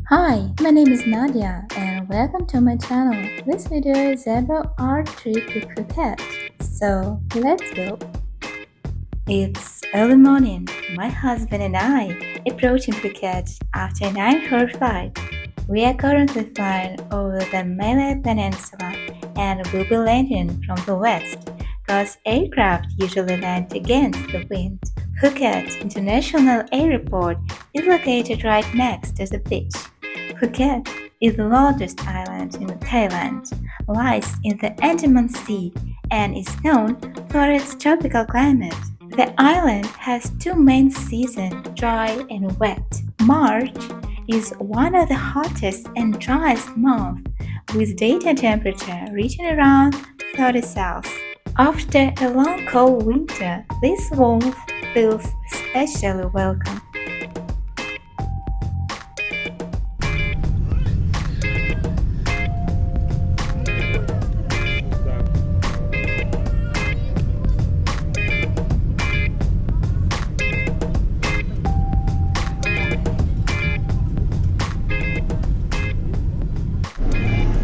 Hi, my name is Nadia and welcome to my channel. This video is about our trip to Phuket. So let's go. It's early morning. My husband and I approaching Phuket after a 9-hour flight. We are currently flying over the Malay Peninsula and will be landing from the west, because aircraft usually land against the wind. Phuket International Airport is located right next to the beach. Phuket is the largest island in Thailand, lies in the Andaman Sea, and is known for its tropical climate. The island has two main seasons, dry and wet. March is one of the hottest and driest months, with daytime temperature reaching around 30 Celsius. After a long cold winter, this warmth feels especially welcome.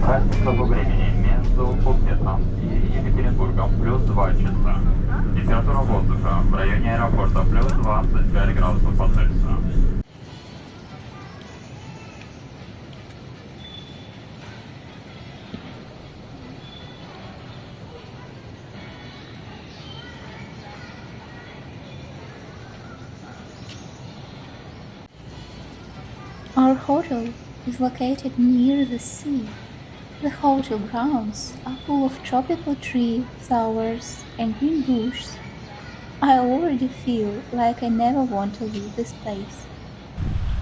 Качество времени между Пхукетом и Екатеринбургом плюс 2 часа. Температура воздуха в районе аэропорта плюс 25 градусов по Цельсию. Our hotel is located near the sea. The hotel grounds are full of tropical tree, flowers, and green bushes. I already feel like I never want to leave this place.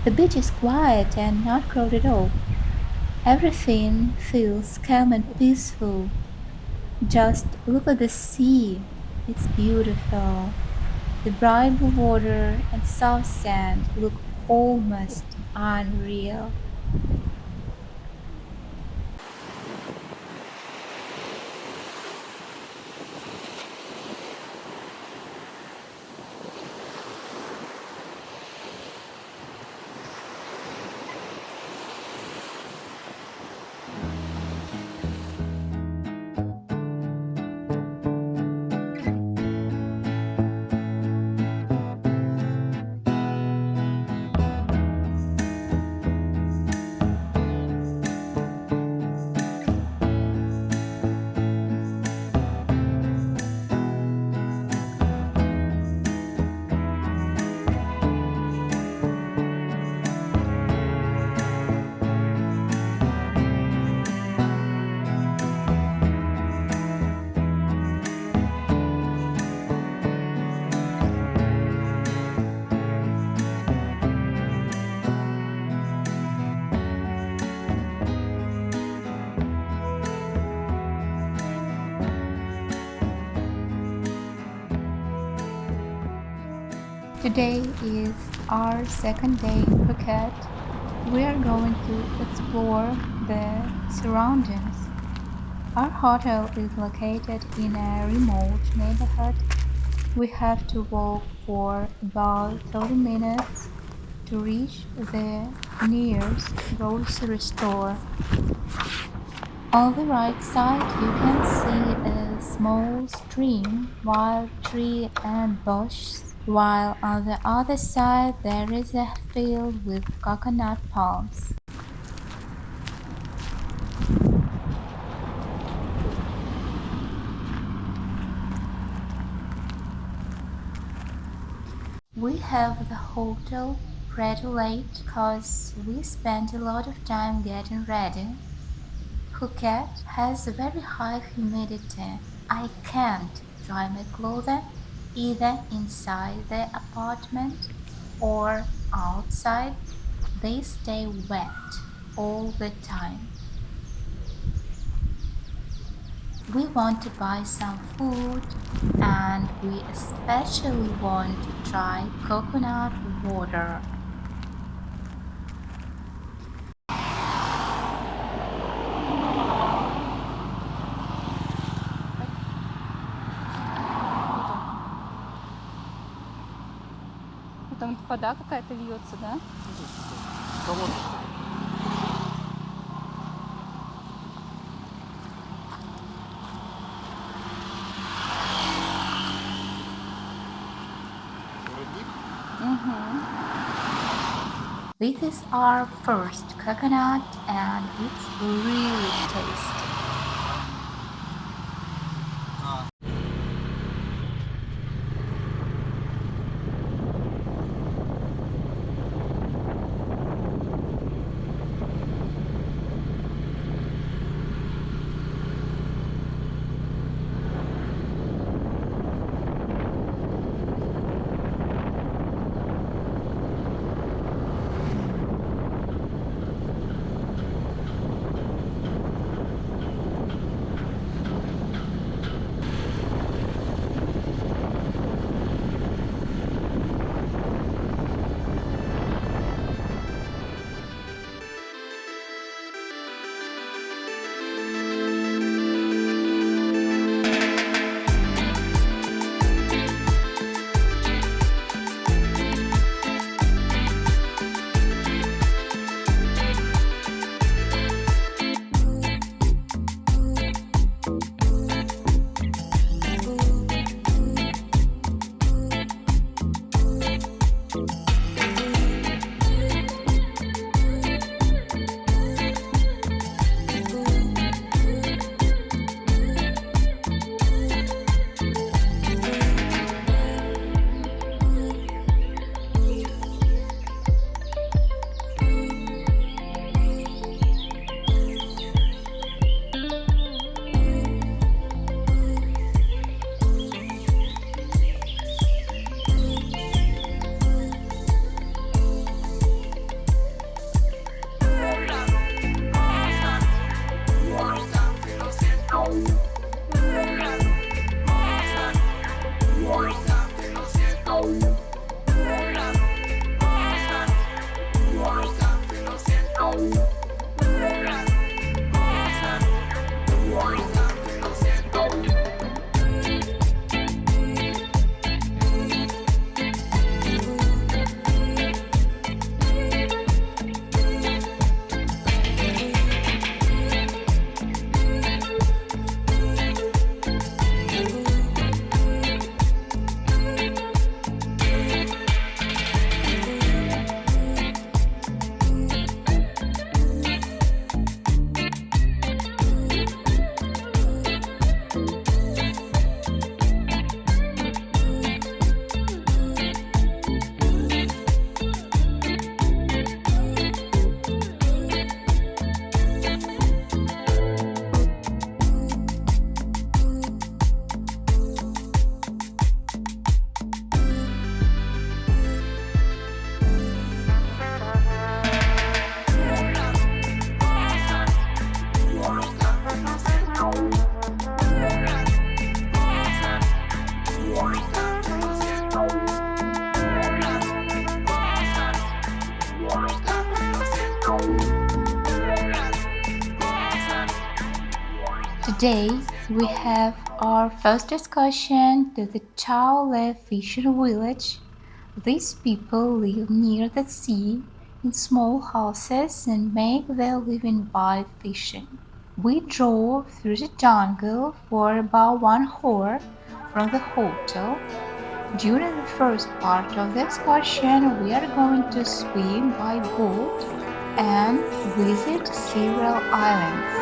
The beach is quiet and not crowded at all. Everything feels calm and peaceful. Just look at the sea. It's beautiful. The bright blue water and soft sand look almost unreal. Today is our second day in Phuket. We are going to explore the surroundings. Our hotel is located in a remote neighborhood. We have to walk for about 30 minutes to reach the nearest grocery store. On the right side, you can see a small stream, wild tree and bushes, while on the other side there is a field with coconut palms. We have the hotel pretty late because we spent a lot of time getting ready. Phuket has a very high humidity. I can't dry my clothes either inside the apartment or outside. They stay wet all the time. We want to buy some food and we especially want to try coconut water. Там вода какая-то льется, да? Колодец. This is our first coconut and it's really tasty. Today we have our first excursion to the Chao fishing village. These people live near the sea in small houses and make their living by fishing. We drove through the jungle for about 1 hour from the hotel. During the first part of the excursion, we are going to swim by boat and visit several islands.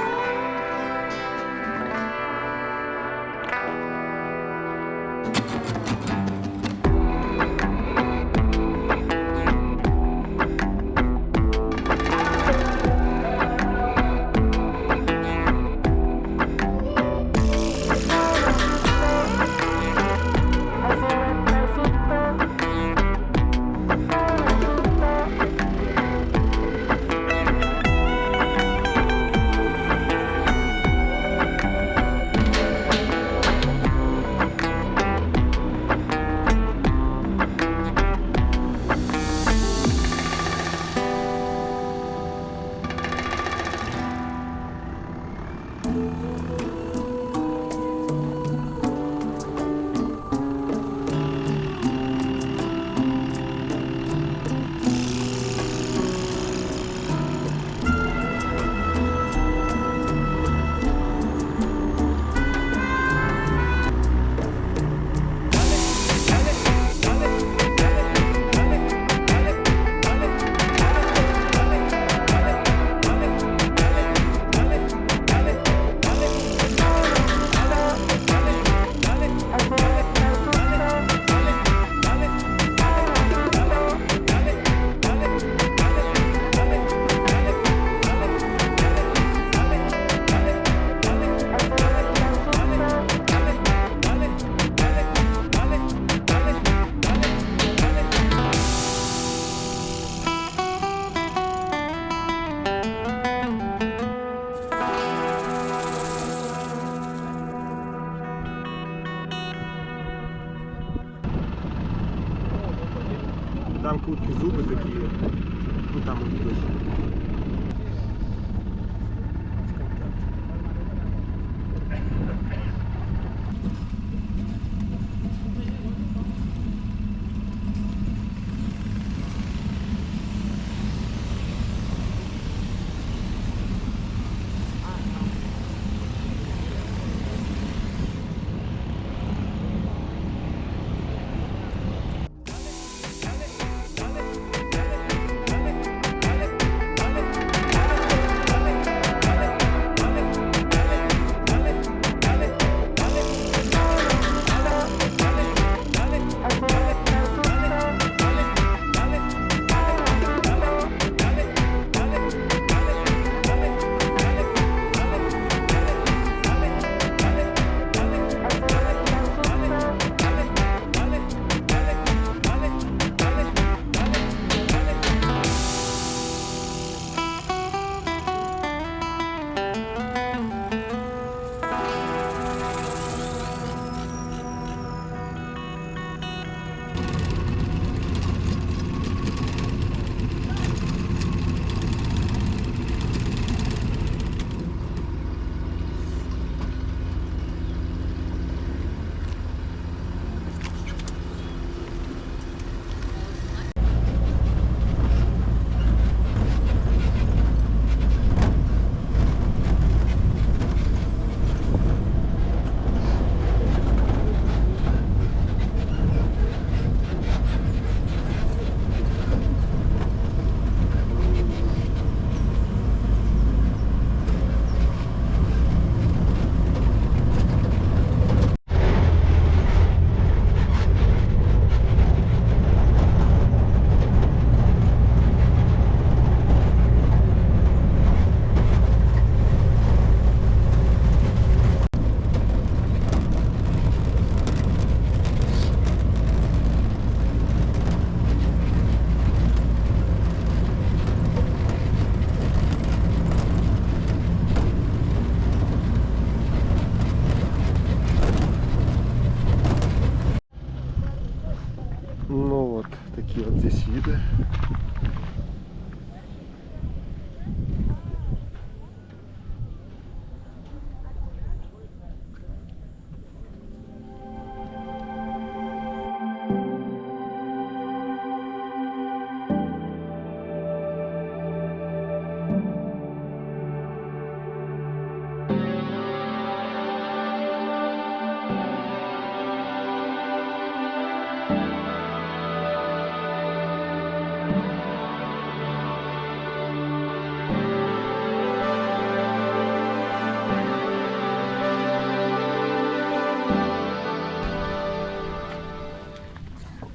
там кутки зуби такі. Ну там от ближче. Ну вот, такие вот здесь виды.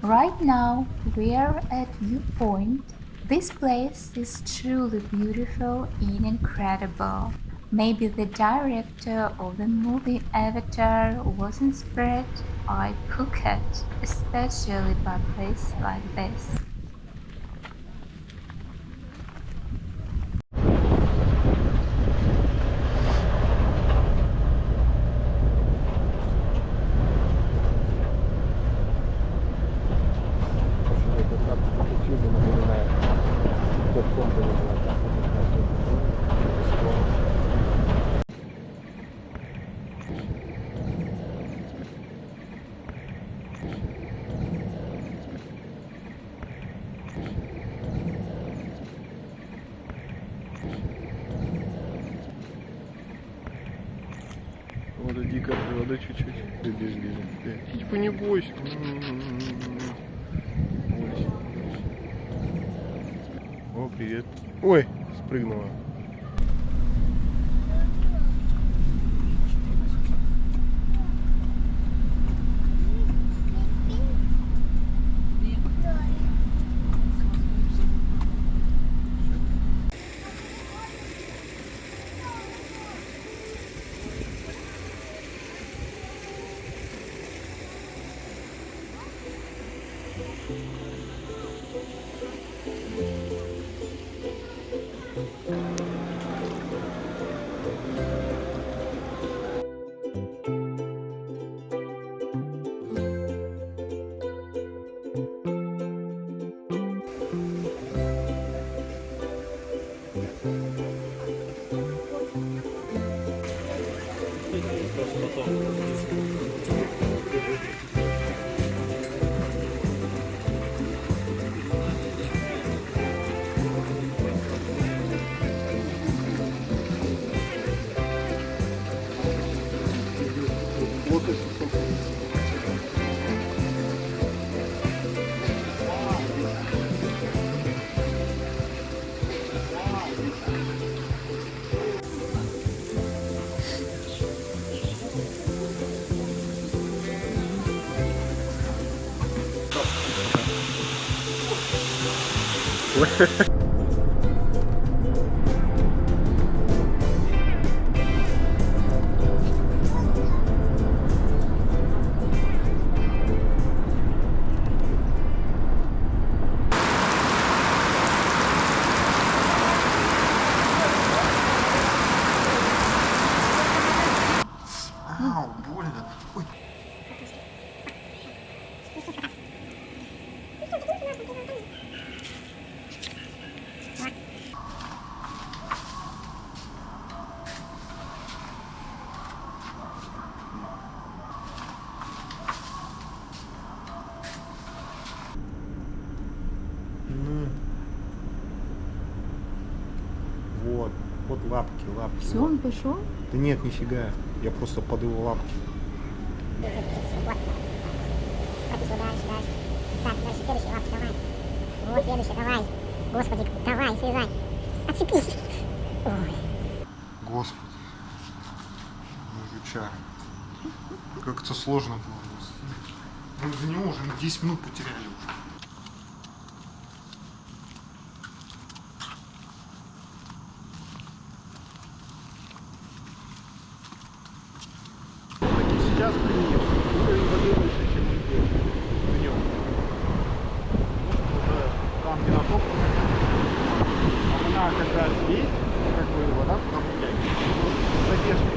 Right now, we are at Viewpoint. This place is truly beautiful and incredible. Maybe the director of the movie Avatar was inspired by Phuket, especially by a place like this. Вода дикая природа чуть-чуть. Типа не бойся. Бойся. О, привет. Ой, спрыгнула. Ау, больно. Ой. Ну. Вот лапки. Все, вот. он пошел? Да нет, нифига. Я просто под его лапки. Так, дальше следующий, лапки, давай. Вот следующий, давай. Господи, давай, слезай. Отцепись. Ой. Господи. Жучара. Как это сложно было. Мы за него уже 10 минут потеряли уже. Сейчас принял. Уровень воды выше, чем он здесь. Принял. Уже там, где на топ. А она как раз здесь, как бы вода туда путяет. Задержка.